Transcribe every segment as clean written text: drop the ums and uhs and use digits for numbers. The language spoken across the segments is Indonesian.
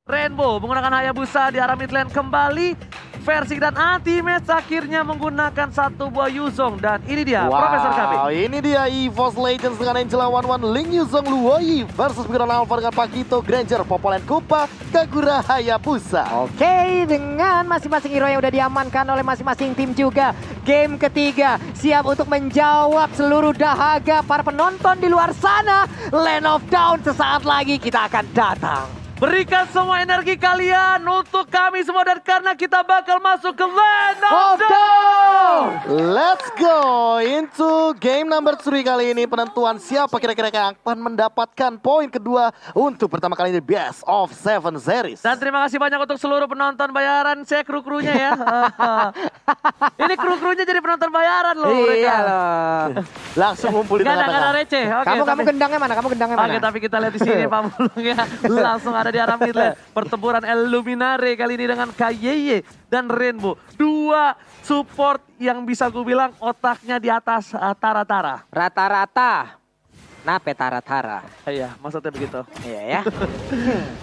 Rainbow menggunakan Hayabusa di arah mid lane kembali. Versik dan Ultimate akhirnya menggunakan satu buah Yuzong. Dan ini dia Profesor KB. Ini dia EVOS Legends dengan Angela 11, Ling Yuzong Luoyi versus Pikiran Alpha dengan Pakito, Granger, Popolen Kupa, Kagura, Hayabusa. Oke, dengan masing-masing hero yang udah diamankan oleh masing-masing tim juga. Game ketiga siap untuk menjawab seluruh dahaga para penonton di luar sana. Land of Dawn sesaat lagi kita akan datang. Berikan semua energi kalian untuk kami semua dan karena kita bakal masuk ke Land of Dawn. Let's go into game number 3 kali ini. Penentuan siapa kira-kira yang akan mendapatkan poin kedua untuk pertama kali di Best of 7 series. Dan terima kasih banyak untuk seluruh penonton bayaran. Saya kru-krunya ya. Ini kru-krunya jadi penonton bayaran loh mereka. Iya loh. Langsung ngumpul di Gak ada tengah-tengah. receh. Oke, Kamu gendangnya mana? Kamu gendangnya mana? Oke, tapi kita lihat di sini Pak Mulung ya. Langsung ada di arah mid lane. Pertempuran Illuminare kali ini dengan Kayeye dan Rainbow. Dua support yang bisa gue bilang otaknya di atas Tara-Tara. Rata-rata. Nape Tara-Tara. Iya, maksudnya begitu. Iya ya.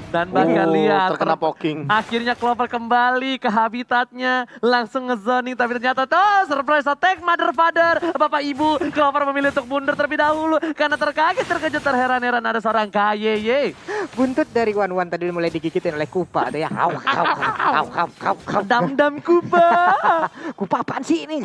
Dan bahkan lihat terkena poking. akhirnya Clover kembali ke habitatnya, langsung ngezoning tapi ternyata tuh surprise attack mother father. Bapak ibu, Clover memilih untuk mundur terlebih dahulu karena terkejut terheran-heran ada seorang Kayeye. Buntut dari Wan tadi mulai digigitin oleh Kupa tuh ya. Dam-dam Kuba. Kupa apaan sih ini?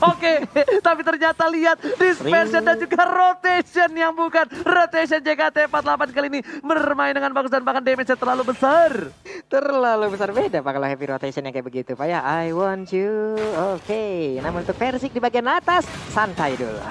Oke, tapi ternyata lihat dispersion dan juga rotation yang bukan rotation JKT48 kali ini bermain dengan bagus dan bahkan damage-nya terlalu besar. Terlalu besar beda Pak kalau heavy rotation yang kayak begitu Pak ya. I want you. Oke, namun untuk Versik di bagian atas santai dulu.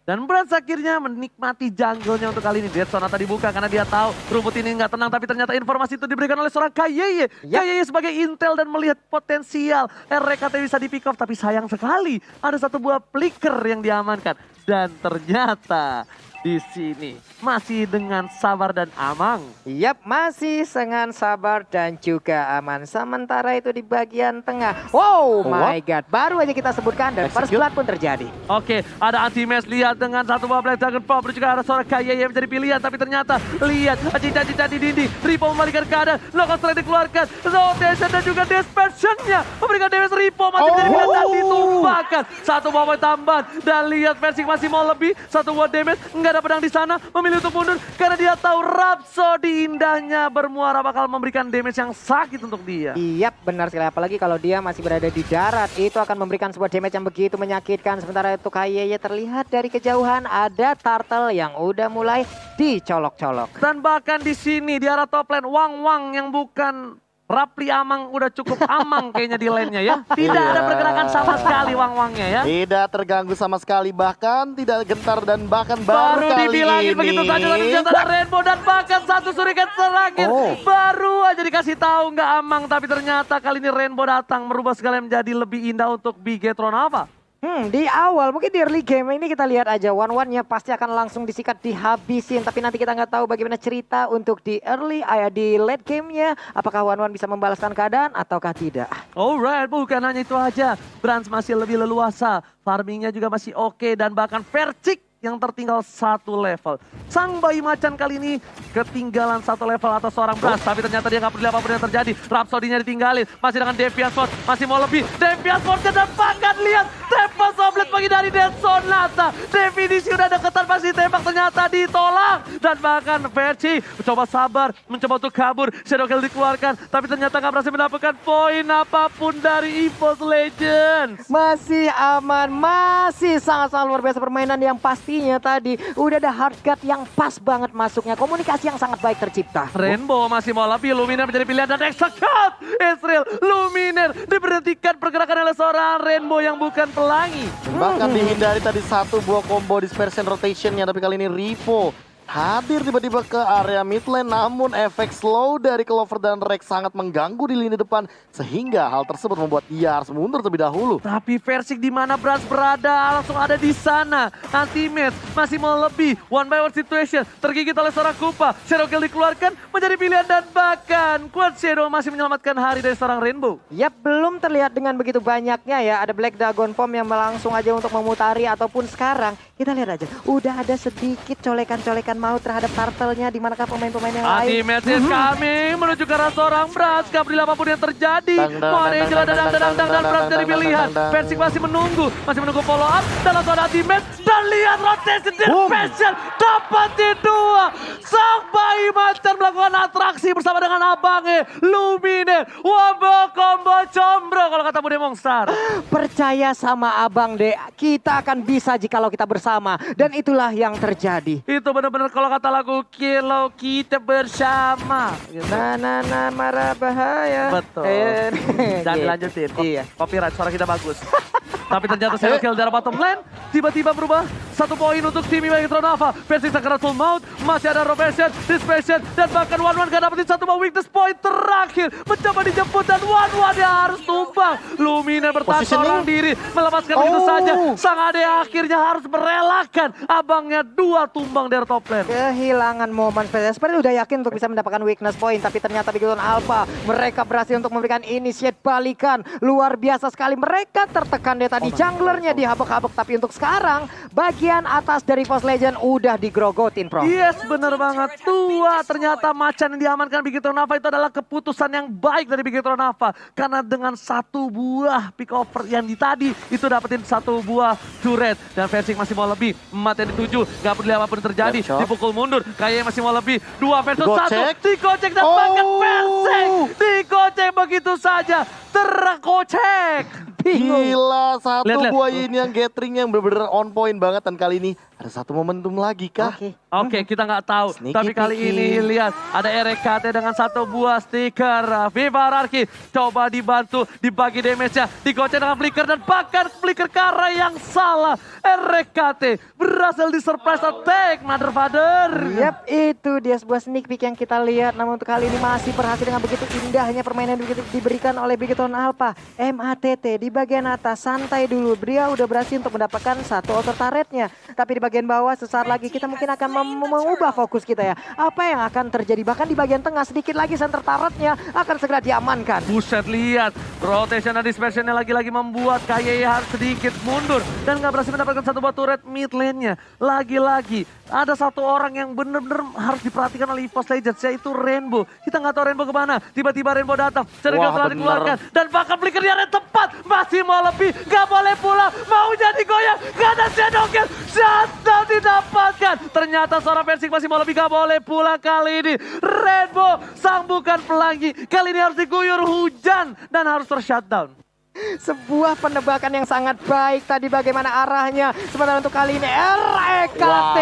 Dan Brans akhirnya menikmati jungle-nya untuk kali ini. Dead Zone tadi buka karena dia tahu rumput ini nggak tenang. Tapi ternyata informasi itu diberikan oleh seorang Kayeye. Kayeye sebagai intel dan melihat potensial RKT bisa di pick off. Tapi sayang sekali ada satu buah flicker yang diamankan. Dan ternyata di sini masih dengan sabar dan amang. Yap, masih dengan sabar dan juga aman. Sementara itu di bagian tengah. Wow, my god. Baru aja kita sebutkan dan first blood pun terjadi. Oke, ada anti-match lihat dengan satu buah Black Dragon Pop. Juga ada seorang Kayeye yang menjadi pilihan. Tapi ternyata lihat cincang-cincang di dinding. Ripo membalikan keadaan. Local strike dikeluarkan. Rotation dan juga dispersion-nya memberikan damage. Ripo masih menjadi pilihan dan ditumbangkan. Satu buah tambahan. Dan lihat Versik masih mau lebih. Satu buah damage. Nggak ada pedang di sana. Memilih untuk mundur. Karena dia tahu Rhapsody indahnya bermuara bakal memberikan damage yang sakit untuk dia. Yap, benar sekali. Apalagi kalau dia masih berada di darat. Itu akan memberikan sebuah damage yang begitu menyakitkan. Sementara itu Kayeye terlihat dari kejauhan ada turtle yang udah mulai dicolok-colok. Dan bahkan di sini di arah top lane Wang yang bukan Rapli Amang udah cukup amang kayaknya di lane-nya ya. Tidak ada pergerakan sama sekali Wang-nya ya. Tidak terganggu sama sekali, bahkan tidak gentar dan bahkan baru kali dibilangin ini. begitu saja tapi ternyata ada Rainbow dan bahkan satu surikan terakhir. Baru aja dikasih tahu nggak amang tapi ternyata kali ini Rainbow datang merubah segalanya menjadi lebih indah untuk Bigetron apa? Di awal mungkin di early game ini kita lihat aja Wan-Wan-nya pasti akan langsung disikat dihabisin. Tapi nanti kita nggak tahu bagaimana cerita untuk di early di late gamenya. Apakah Wan-Wan bisa membalaskan keadaan ataukah tidak? Alright, bukan hanya itu aja. Brans masih lebih leluasa. Farmingnya juga masih oke dan bahkan Versik yang tertinggal satu level. Sang bayi macan kali ini ketinggalan satu level atas seorang Brans. Tapi ternyata dia nggak peduli apapun yang terjadi. Rhapsody-nya ditinggalin. Masih dengan Deviant Sword. Masih mau lebih. Deviant Sword-nya dan bahkan lihat. Tembak soblet pagi dari Dead Sonata. Definisi udah deketan pasti tembak ternyata ditolak. Dan bahkan Verci mencoba sabar. Mencoba untuk kabur. Shadow Kill dikeluarkan. Tapi ternyata nggak berhasil mendapatkan poin apapun dari EVOS Legends. Masih aman. Masih sangat-sangat luar biasa permainan yang pastinya tadi. Udah ada hard cut yang pas banget masuknya. Komunikasi yang sangat baik tercipta. Rainbow masih mau lebih. Luminaire menjadi pilihan dan execute. Israel Luminaire diberhentikan pergerakan oleh seorang Rainbow yang bukan pelangi. Bahkan dihindari tadi satu buah combo dispersion rotationnya, tapi kali ini Ripo hadir tiba-tiba ke area mid lane, namun efek slow dari Clover dan Rex sangat mengganggu di lini depan sehingga hal tersebut membuat dia harus mundur terlebih dahulu. Tapi Versik di mana Brans berada langsung ada di sana. Ultimate masih mau lebih. One by one situation tergigit oleh seorang Kupa. Shadow Kill dikeluarkan menjadi pilihan dan bahkan Quad Shadow masih menyelamatkan hari dari seorang Rainbow. Yap, belum terlihat dengan begitu banyaknya ya. Ada Black Dragon Form yang langsung aja untuk memutari ataupun sekarang kita lihat aja udah ada sedikit colekan-colekan mau terhadap turtle-nya. Di manakah pemain-pemain yang lain? Ultimate is coming menuju ke arah seorang Brans. Gak berdiri apapun yang terjadi. Mohon Angela dan Brans dari pilihan. Persik masih menunggu follow up. Dan langsung ada ultimate. Dan lihat rotation special. Dapatin 2. Sang bayi macan melakukan atraksi bersama dengan abangnya. Lumine. Wombo combo combro kalau kata Bude Mongstar. Percaya sama abang deh. Kita akan bisa jikalau kita bersama. Dan itulah yang terjadi. Itu benar-benar kalau kata lagu Kalau Kita Bersama. Nah, marah bahaya. Betul. Dan dilanjutin. Iya. Copyright, suara kita bagus. Tapi ternyata Shadow Kill dari bottom lane. Tiba-tiba berubah. 1 poin untuk tim Megatronava. Versi Sakaratul Maut. Masih ada Rotation, Dispersion. Dan bahkan One gak dapetin 1 buah weakness point terakhir. Mencoba dijemput dan One dia harus tumbang. Lumina bertahan seorang diri. Melepaskan begitu saja. Sang Ade akhirnya harus merelakan abangnya 2 tumbang dari top lane. Kehilangan momen spesial. Seperti udah yakin untuk bisa mendapatkan weakness point. Tapi ternyata Bigoton Alpha. Mereka berhasil untuk memberikan initiate balikan. Luar biasa sekali. Mereka tertekan dari tadi. Junglernya dihabek-habek. Tapi untuk sekarang. Bagian atas dari Force Legend udah digrogotin, Bro. Yes, bener banget. 2 ternyata macan yang diamankan Megatronava itu adalah keputusan yang baik dari Megatronava. Karena dengan 1 buah pick over yang di tadi. Itu dapetin 1 buah turret. Dan Versing masih mau lebih. Mati di 7. Gak peduli apapun yang terjadi. Dipukul mundur. Kayaknya masih mau lebih. 2 versus 1. Digocek dan bahkan Versing. Digocek begitu saja. Terkocek. Gila, 1 Lihat. buah ini yang gathering yang bener-bener on point banget. Dan kali ini ada 1 momentum lagi kah? Oke, kita nggak tahu. Sneaky Tapi kali peeky. ini lihat ada RKT dengan 1 buah stiker. Viva Rarki coba dibantu, dibagi damage-nya, digocek dengan flicker dan bahkan flicker ke arah yang salah. RKT berhasil di surprise attack, Mother Father. Yap, itu dia sebuah sneak peek yang kita lihat. Namun untuk kali ini masih berhasil dengan begitu indahnya permainan yang diberikan oleh Bigoton Alpha. MATT di bagian atas, santai dulu. Bria udah berhasil untuk mendapatkan 1 auto turretnya. Tapi di bagian bawah sesaat lagi kita mungkin akan mengubah fokus kita ya. Apa yang akan terjadi? Bahkan di bagian tengah sedikit lagi center turretnya akan segera diamankan. Buset, lihat rotation dan dispersionnya lagi-lagi membuat KYE harus sedikit mundur dan nggak berhasil mendapatkan 1 buah turret mid lane-nya. Lagi-lagi ada 1 orang yang benar-benar harus diperhatikan oleh EVOS Legends, yaitu Rainbow. Kita nggak tahu Rainbow kemana. Tiba-tiba Rainbow datang, Cerigel telah dikeluarkan dan bahkan flicker di area tepat. Masih mau lebih, nggak boleh pulang, mau jadi goyang, nggak ada Shadow Kill. Shutdown didapatkan. Ternyata seorang Versing masih mau lebih, nggak boleh pulang kali ini. Rainbow sang bukan pelangi, kali ini harus diguyur hujan dan harus ter-shutdown. Sebuah penebakan yang sangat baik tadi bagaimana arahnya. Sementara untuk kali ini RKT,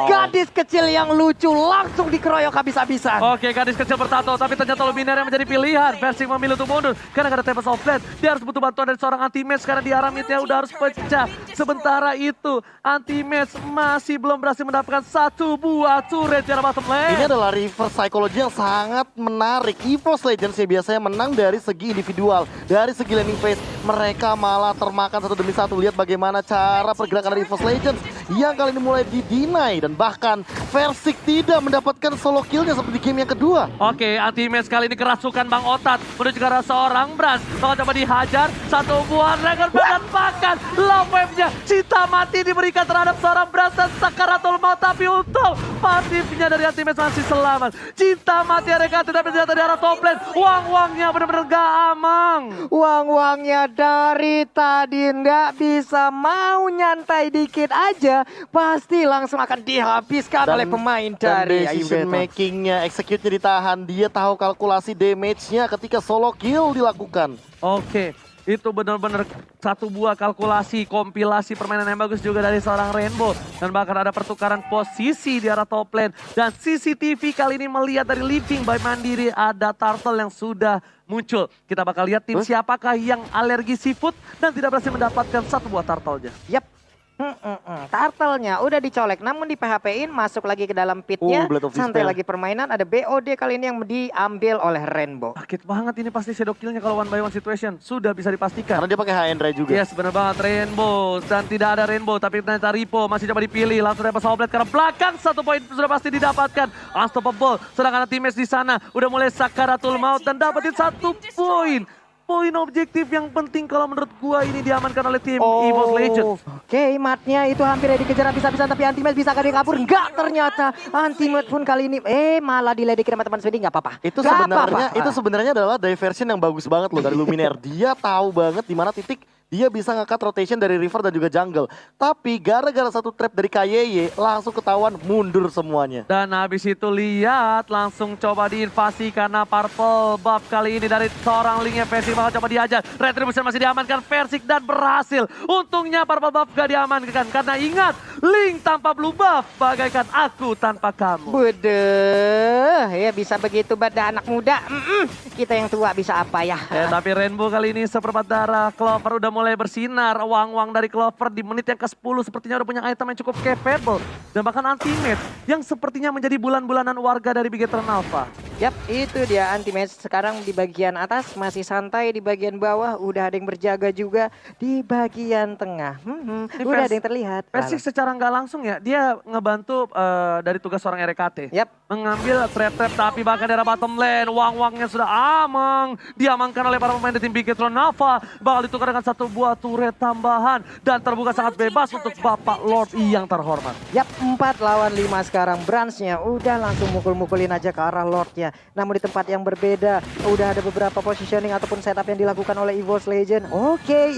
gadis kecil yang lucu langsung dikeroyok habis-habisan. Oke, gadis kecil bertato, tapi ternyata Luminaire yang menjadi pilihan. Versing memilih untuk mundur karena gak ada Tempest of Blade. Dia harus butuh bantuan dari seorang anti-match karena di arah midnya udah harus pecah. Sementara itu anti-match masih belum berhasil mendapatkan 1 buah turret di arah bottom lane. Ini adalah reverse psychology yang sangat menarik. EVOS Legends ya biasanya menang dari segi individual, dari segi laning phase. Mereka malah termakan 1 demi 1. Lihat bagaimana cara pergerakan dari EVOS Legends yang kali ini mulai di-deny. Dan bahkan Versing tidak mendapatkan solo killnya seperti game yang kedua. Oke, anti-match kali ini kerasukan Bang Otat menuju ke arah seorang Brans. Bakal coba dihajar, 1 buah Dragon Ball dan bahkan love wave-nya. Cinta mati diberikan terhadap seorang Brans dan Sakaratul Maut. Tapi untung pasifnya dari anti-match masih selamat. Cinta mati RKT tapi ternyata di arah top lane. Uang-uangnya benar-benar gak amang. Uang-uangnya dari tadi nggak bisa, mau nyantai dikit aja pasti langsung akan dihabiskan oleh pemain dari decision Iveton. makingnya, execute-nya ditahan. Dia tahu kalkulasi damage-nya ketika solo kill dilakukan. Oke, itu benar-benar 1 buah kalkulasi, kompilasi permainan yang bagus juga dari seorang Rainbow. Dan bahkan ada pertukaran posisi di arah top lane. Dan CCTV kali ini melihat dari Living by Mandiri ada Turtle yang sudah muncul. Kita bakal lihat tim siapakah yang alergi seafood dan tidak berhasil mendapatkan 1 buah turtle-nya. Yap. Turtle-nya udah dicolek namun di PHP-in masuk lagi ke dalam pitnya. Blade of Santai Despair. lagi permainan, ada BOD kali ini yang diambil oleh Rainbow. Sakit banget ini pasti shadow kill-nya kalau 1 by 1 situation. Sudah bisa dipastikan. Karena dia pakai high end ray juga. Yes, benar banget Rainbow. Dan tidak ada Rainbow, tapi ternyata Ripo masih coba dipilih. Langsung dapat Soul Blade karena belakang 1 poin sudah pasti didapatkan. Unstoppable. Sedangkan teammates di sana udah mulai Sakaratul Maut dan dapetin 1 poin. poin objektif yang penting kalau menurut gua ini diamankan oleh tim EVOS Legends. Oke, matnya itu hampir dikejar habis-habisan tapi Anti-Match bisa kali kabur. Enggak, ternyata Anti-Match pun kali ini malah diledekin sama teman Swedi. Enggak apa-apa. Itu sebenarnya adalah diversion yang bagus banget loh dari Luminaire. Dia tahu banget di mana titik dia bisa nge-cut rotation dari river dan juga jungle. Tapi gara-gara satu trap dari KYY langsung ketahuan mundur semuanya. Dan habis itu lihat langsung coba diinvasi karena Purple buff kali ini dari seorang linknya Versik bakal coba diajar. Retribution masih diamankan Versik dan berhasil. Untungnya Purple buff gak diamankan karena ingat Link tanpa blue buff bagaikan aku tanpa kamu. Budeh, ya bisa begitu pada anak muda. Kita yang tua bisa apa ya? Tapi Rainbow kali ini seperempat darah. Clover udah mulai bersinar. Wang-wang dari Clover di menit yang ke-10 sepertinya udah punya item yang cukup capable. Dan bahkan Anti-Match yang sepertinya menjadi bulan-bulanan warga dari Bigetron Alpha. Yap, itu dia Anti-Match sekarang di bagian atas masih santai, di bagian bawah udah ada yang berjaga juga, di bagian tengah. Udah ada yang terlihat. Versik secara nggak langsung ya, dia ngebantu dari tugas seorang RKT. Yap. Mengambil trap-trap tapi bahkan daerah bottom lane, Wang-wangnya sudah diamankan oleh para pemain di tim Bigetron Alpha. Bakal ditukar dengan satu buah turret tambahan dan terbuka sangat bebas untuk Bapak Lord yang terhormat. Yap, 4 lawan 5 sekarang. Branch-nya udah langsung mukul-mukulin aja ke arah Lord-nya. Namun di tempat yang berbeda, udah ada beberapa positioning ataupun setup yang dilakukan oleh EVOS Legend. Oke,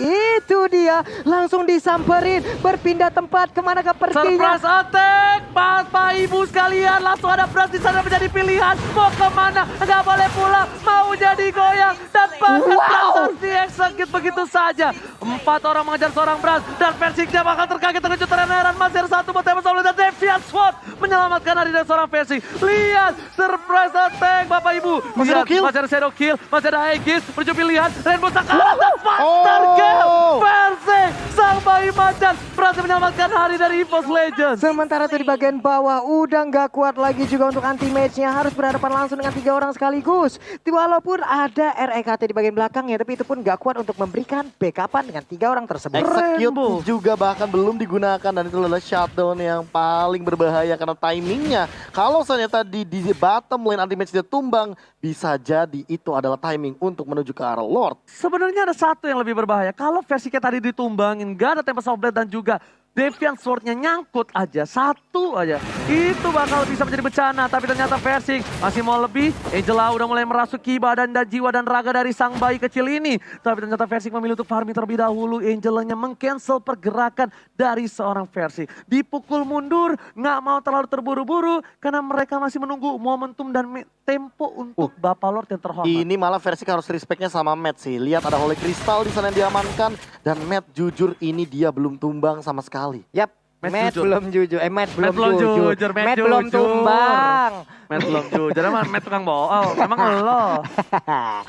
itu dia. Langsung disamperin, berpindah tempat kemana ke perginya. Surprise attack, Bapak Ibu sekalian, langsung ada Branch di sana menjadi pilihan. Mau kemana? Nggak boleh pulang, mau jadi goyang. Dan bahkan Branch harus di-execute begitu saja. 4 orang mengejar seorang Branch dan Versiknya bakal terkaget terkejut terheran. Masih ada satu buat Tembak Soul dan Deviant Sword menyelamatkan hari dari seorang Versik. Lihat, surprise attack Bapak Ibu. Masih ada kill? Masih ada shadow kill, masih ada Aegis, menuju pilihan. Rainbow Sakara dan Faster kill. Versik, sang bayi macan berhasil menyelamatkan hari dari EVOS Legends. Sementara itu di bagian bawah udah nggak kuat lagi juga untuk Anti-Match-nya, harus berhadapan langsung dengan 3 orang sekaligus. Walaupun ada REKT di bagian belakangnya, tapi itu pun nggak kuat untuk memberikan backupan dengan 3 orang tersebut. Execute juga bahkan belum digunakan dan itu adalah shutdown yang paling berbahaya karena timingnya. Kalau ternyata di bottom lane Anti-Match dia tumbang, bisa jadi itu adalah timing untuk menuju ke arah Lord. Sebenarnya ada satu yang lebih berbahaya. Kalau Versiknya tadi ditumbangin, gak ada Tempest of Blade dan juga Deviant Sword-nya nyangkut aja, satu aja. Itu bakal bisa menjadi bencana, tapi ternyata Versik masih mau lebih. Angela udah mulai merasuki badan dan jiwa dan raga dari sang bayi kecil ini. Tapi ternyata Versik memilih untuk farming terlebih dahulu. Angelanya meng-cancel pergerakan dari seorang Versik. Dipukul mundur, nggak mau terlalu terburu-buru karena mereka masih menunggu momentum dan tempo untuk Bapak Lord yang terhormat. Ini malah Versik harus respectnya sama Matt sih. Lihat ada Holy Crystal di sana yang diamankan dan Matt jujur ini dia belum tumbang sama sekali. Yap, Matt belum jujur. Matt belum jujur. Matt belum tumbang. Matt belum jujur, emang Matt tukang bohong, emang lo.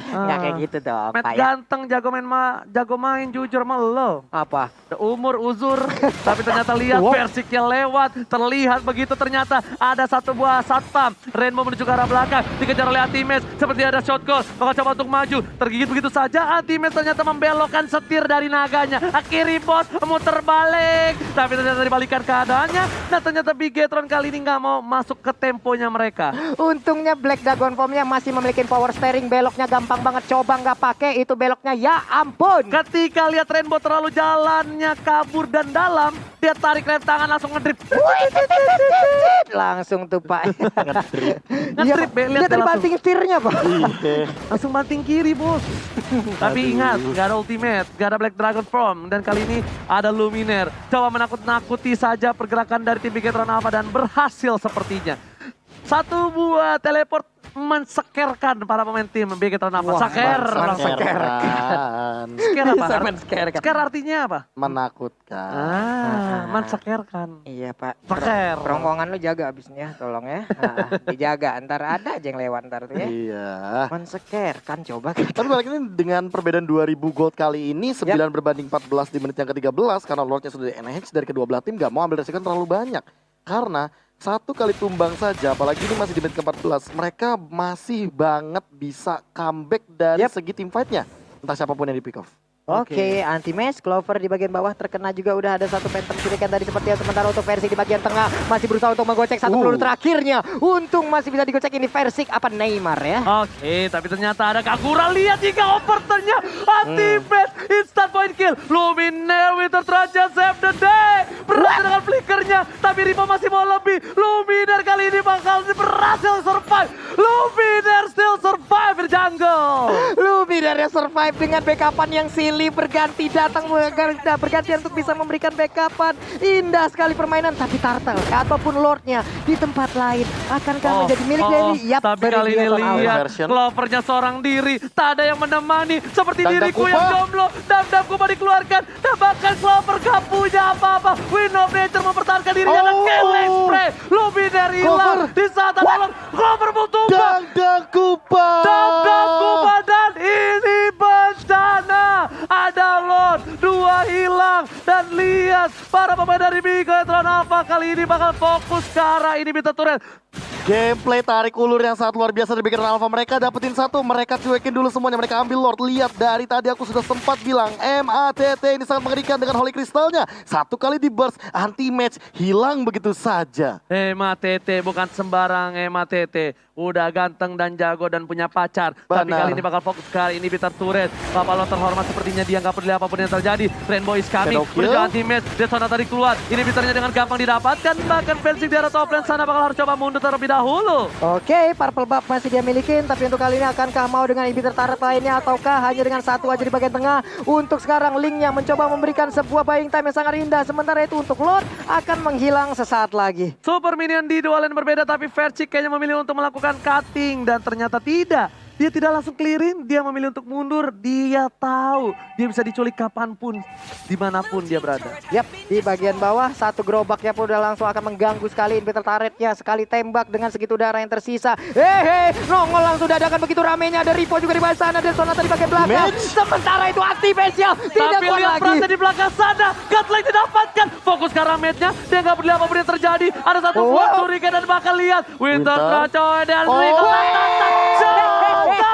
Nggak kayak gitu dong, Matt Pak ya. ganteng, jago main jujur sama lo. Apa? Umur uzur, tapi ternyata lihat Versiknya lewat, terlihat begitu ternyata ada satu buah satpam. Rainbow menuju ke arah belakang, dikejar oleh Anti-Match, seperti ada shot call, bakal coba untuk maju, tergigit begitu saja. Anti-Match ternyata membelokkan setir dari naganya, kiri bot, muter balik, tapi ternyata dibalikan keadaannya. Nah ternyata Bigetron kali ini nggak mau masuk ke temponya mereka. Untungnya Black Dragon Form-nya masih memiliki power steering, beloknya gampang banget, coba nggak pakai itu beloknya, ya ampun. Ketika lihat Rainbow terlalu jalannya kabur dan dalam, dia tarik rem tangan langsung ngedrip. Langsung tuh Pak. Ngedrip, lihat tadi banting setirnya Pak. Langsung banting kiri bos. Tapi ingat, gak ada ultimate, gak ada Black Dragon Form. Dan kali ini ada Luminaire. Coba menakut-nakuti saja pergerakan dari tim Bigetron Alpha dan berhasil sepertinya. Satu buah teleport mensekerkan para pemain tim Bigetron Alpha. Seker apa? Seker artinya apa? Menakutkan. Mensekerkan. Iya Pak. Seker. Rombongan lu jaga abisnya, tolong ya. Dijaga, ntar ada aja yang lewat ntar tuh ya. Iya. Menseker kan coba. Tapi balik ini dengan perbedaan 2000 gold kali ini 9 berbanding 14 di menit yang ke-13 karena Lordnya sudah di NH dari kedua belah tim gak mau ambil resiko terlalu banyak. Karena satu kali tumbang saja, apalagi ini masih di menit ke-14, mereka masih banget bisa comeback dari segi team fight-nya. Entah siapapun yang di pick off. Oke, anti-match, Clover di bagian bawah terkena juga, udah ada satu Phantom Shuriken tadi seperti itu. Sementara untuk Versik di bagian tengah masih berusaha untuk menggocek satu peluru terakhirnya. Untung masih bisa digocek ini Versik apa Neymar ya. Oke, tapi ternyata ada Kagura, lihat jika overturnnya anti-match, instant point kill. Luminaire Winter Trajan save the day. Berhasil dengan flickernya, tapi Ripo masih mau lebih. Luminaire kali ini bakal berhasil survive. Luminaire still survive di jungle. Luminaire survive dengan backupan yang silly, berganti datang bergantian untuk bisa memberikan backupan. Indah sekali permainan, tapi Turtle ataupun Lordnya di tempat lain akankah menjadi milik dari Yap. Tapi kali ini lihat Clovernya seorang diri, tak ada yang menemani seperti diriku yang jomblo. Dam Kuba dikeluarkan dan bahkan Clover gak punya apa-apa. Wind of Nature mempertahankan dirinya dan killing spray. Luminaire hilang di saat ada Lord. Clover butuh Dam Kuba. Dam Kuba dan ini bencana. Ada Lord, dua hilang. Dan lihat para pemain dari Bigetron Alpha kali ini bakal fokus ke arah ini Bita Turret. Gameplay tarik ulur yang sangat luar biasa dari Bigetron Alpha. Mereka dapetin satu, mereka cuekin dulu semuanya, mereka ambil Lord. Lihat dari tadi aku sudah sempat bilang MATT ini sangat mengerikan dengan Holy Crystalnya. Satu kali di burst, anti-match, hilang begitu saja. MATT bukan sembarang MATT. Udah ganteng dan jago dan punya pacar. Tapi kali ini bakal fokus kali ini Bitter Turret. Bapak Lord terhormat sepertinya dia nggak peduli apapun yang terjadi. Rainbow is coming. Udah anti-match. Desona tadi keluar. Ini Bitternya dengan gampang didapatkan. Bahkan Versik di arah top lane sana bakal harus coba mundur terlebih dahulu. Oke, Purple Buff masih dia milikin. Tapi untuk kali ini akankah mau dengan inhibitor turret lainnya ataukah hanya dengan satu aja di bagian tengah. Untuk sekarang Linknya mencoba memberikan sebuah buying time yang sangat indah. Sementara itu untuk Lord akan menghilang sesaat lagi. Super minion di dua lane berbeda tapi Versik kayaknya memilih untuk melakukan cutting dan ternyata tidak. Dia tidak langsung clearin, dia memilih untuk mundur. Dia tahu dia bisa diculik kapanpun, dimanapun dia berada. Yap, di bagian bawah satu gerobaknya pun udah langsung akan mengganggu sekali inhibitor turretnya. Sekali tembak dengan segitu darah yang tersisa. Nongol langsung dadakan begitu ramenya. Ada Ripo juga di bawah sana dan Sonata di bagian belakang. Sementara itu aktifasial tidak tapi kuat lihat lagi. Prase di belakang sana, Godlike didapatkan. Fokus ke arah mate-nya, dia nggak peduli apapun yang terjadi. Ada satu buat curiga dan bakal lihat Winter Tracoy dan Rico.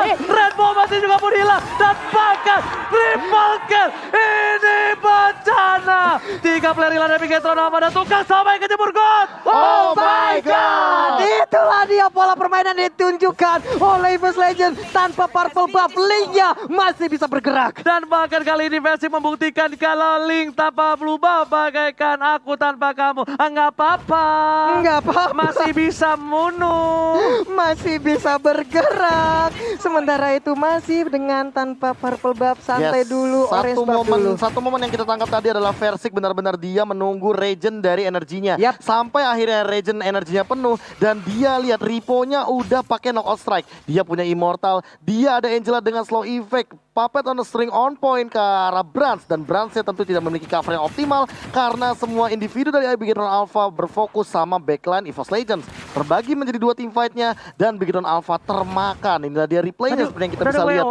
Rainbow masih juga pun hilang dan bahkan triple kill. Ini bencana. 3 player hilang dari Bigetron Alpha dan tukang sampai kejebur God. Oh my god, itulah dia pola permainan yang ditunjukkan oleh Evos Legend. Tanpa Purple Buff, Linknya masih bisa bergerak. Dan bahkan kali ini Versik membuktikan kalau Link tanpa blue buff bagaikan aku tanpa kamu. Enggak apa-apa. Enggak apa-apa. Masih bisa bunuh. Masih bisa bergerak. Sementara itu masih dengan tanpa Purple Buff, santai dulu, Orange Buff dulu. Satu momen yang kita tangkap tadi adalah Versik benar-benar dia menunggu regen dari energinya. Sampai akhirnya regen energinya penuh dan dia lihat Ripo-nya udah pakai knockout strike. Dia punya Immortal, dia ada Angela dengan slow effect. Puppet on a string on point ke arah Brans. Dan Brans-nya tentu tidak memiliki cover yang optimal karena semua individu dari Bigetron Alpha berfokus sama backline EVOS Legends. Terbagi menjadi 2 team fight-nya dan Bigetron Alpha termakan. Inilah dia replaynya seperti yang kita bisa lihat.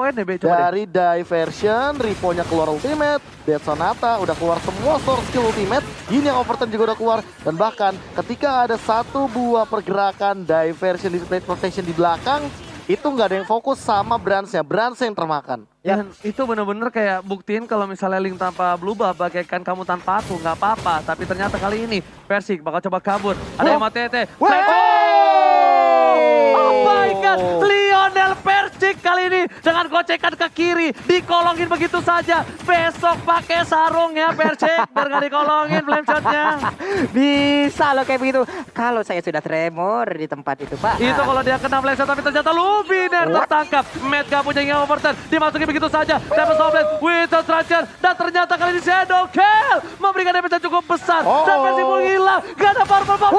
Dari Diversion, Ripo-nya keluar ultimate, Dead Sonata udah keluar semua source skill ultimate. Ini yang overturn juga udah keluar. Dan bahkan ketika ada satu buah pergerakan Diversion di Plate Protection di belakang, itu nggak ada yang fokus sama Brans-nya yang termakan. Dan itu bener-bener kayak buktiin kalau misalnya Link tanpa blue buff bagaikan kamu tanpa aku, nggak apa-apa. Tapi ternyata kali ini Versik bakal coba kabur. Ada yang MATT. Oh my god, Lionel Versik kali ini dengan gocekan ke kiri, dikolongin begitu saja. Besok pakai sarung ya Versik, biar gak dikolongin flame shotnya. Bisa loh kayak begitu. Kalau saya sudah tremor di tempat itu, Pak. Itu kalau dia kena flame shot, tapi ternyata Luminaire tertangkap. Matt gak punya yang overturn, dimasukin begitu saja. Dapat Softblade, Winter Tracker, dan ternyata kali ini Shadow Kill memberikan damage yang cukup besar. Dan Versik pun hilang, gak ada Purple Buff.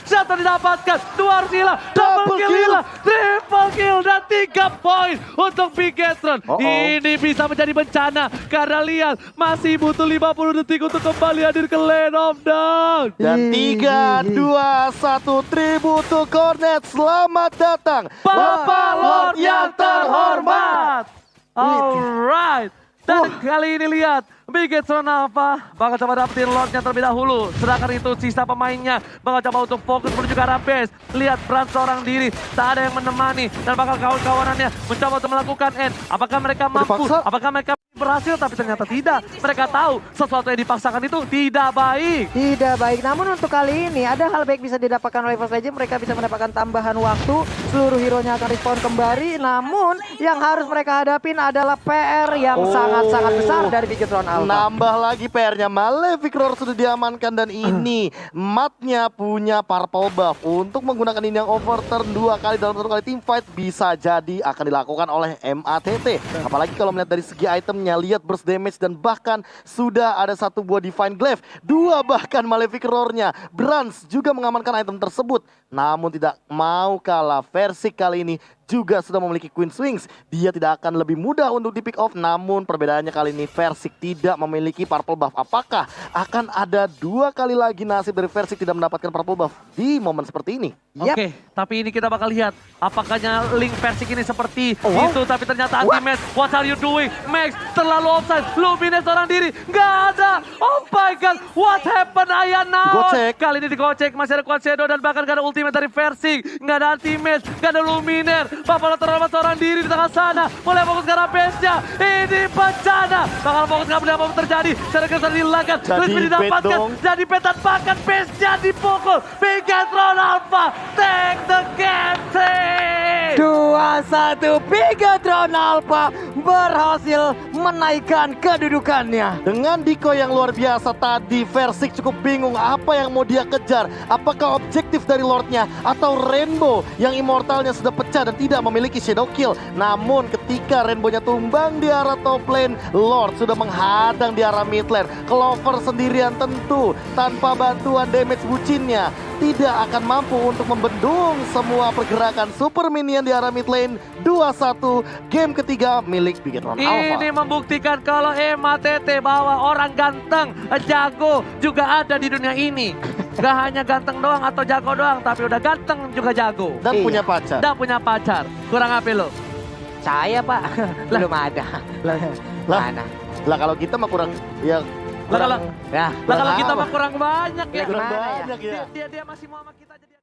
Shadow didapatkan, 2 harus hilang, double kill hilang, triple kill, dan 3 poin untuk Bigetron. Ini bisa menjadi bencana karena lihat masih butuh 50 detik untuk kembali hadir ke Lane of Dawn. Dan 3, 2, 1, tribute to Cornet. Selamat datang Bapak Lord yang terhormat. Alright. Dan kali ini lihat Bigetron Alpha bakal coba dapetin Lordnya terlebih dahulu. Sedangkan itu sisa pemainnya bakal coba untuk fokus menuju ke arah base. Lihat Brans seorang diri, tak ada yang menemani. Dan bakal kawan-kawanannya mencoba untuk melakukan end. Apakah mereka mampu? Apakah mereka berhasil, tapi ternyata tidak. Mereka tahu sesuatu yang dipaksakan itu tidak baik. Tidak baik, namun untuk kali ini ada hal baik bisa didapatkan oleh First Legend. Mereka bisa mendapatkan tambahan waktu, seluruh hero-nya akan respawn kembali. Namun yang harus mereka hadapin adalah PR yang sangat-sangat besar dari Bigetron Alpha. Nambah lagi PR-nya, Malefic Roar sudah diamankan dan ini matnya punya purple buff. Untuk menggunakan ini yang overturn 2 kali dalam 1 kali team fight bisa jadi akan dilakukan oleh MATT. Apalagi kalau melihat dari segi itemnya, lihat burst damage dan bahkan sudah ada 1 buah Divine Glaive, 2 bahkan Malefic Roar-nya. Brans juga mengamankan item tersebut, namun tidak mau kalah. Versi kali ini juga sudah memiliki Queen's Wings. Dia tidak akan lebih mudah untuk di pick off, namun perbedaannya kali ini Versik tidak memiliki purple buff. Apakah akan ada 2 kali lagi nasib dari Versik tidak mendapatkan purple buff di momen seperti ini? Oke, tapi ini kita bakal lihat apakahnya Link Versik ini seperti itu, tapi ternyata anti-match. What are you doing? Max terlalu offside, Lumines seorang diri, nggak ada. Oh my god, what happened Ayana? Gocek. Kali ini digocek, masih ada Quad Shadow dan bahkan gak ada ultimate dari Versik, nggak ada anti-match, nggak ada Luminer. Bapak terdapat seorang diri di tengah sana, mulai fokus ke arah base-nya. Ini bencana, bakal fokus nggak boleh apa-apa terjadi. Secara kesan dihilangkan, Crispy didapatkan, jadi petan bahkan base-nya dipukul. Bigetron Alpha take the game, 2-1 Bigetron Alpha berhasil menaikkan kedudukannya. Dengan Diko yang luar biasa tadi, Versik cukup bingung apa yang mau dia kejar. Apakah objektif dari Lordnya atau Rainbow yang immortalnya sudah pecah dan tidak memiliki shadow kill. Namun ketika Rainbow-nya tumbang di arah top lane, Lord sudah menghadang di arah mid lane. Clover sendirian tentu tanpa bantuan damage bucinnya tidak akan mampu untuk membendung semua pergerakan super minion di arah mid lane. 2-1 game ketiga milik Bigetron Alpha. Ini membuktikan kalau MATT bahwa orang ganteng, jago juga ada di dunia ini. Gak hanya ganteng doang atau jago doang, tapi udah ganteng juga jago. Dan punya pacar. Dan punya pacar. Kurang apa lo? Saya pak, belum ada. Mana? Lah kalau kita mah kurang ya Lah kalau Ya, kita mah kurang banyak ya. Gimana ya? banyak ya. Dia masih mau sama kita.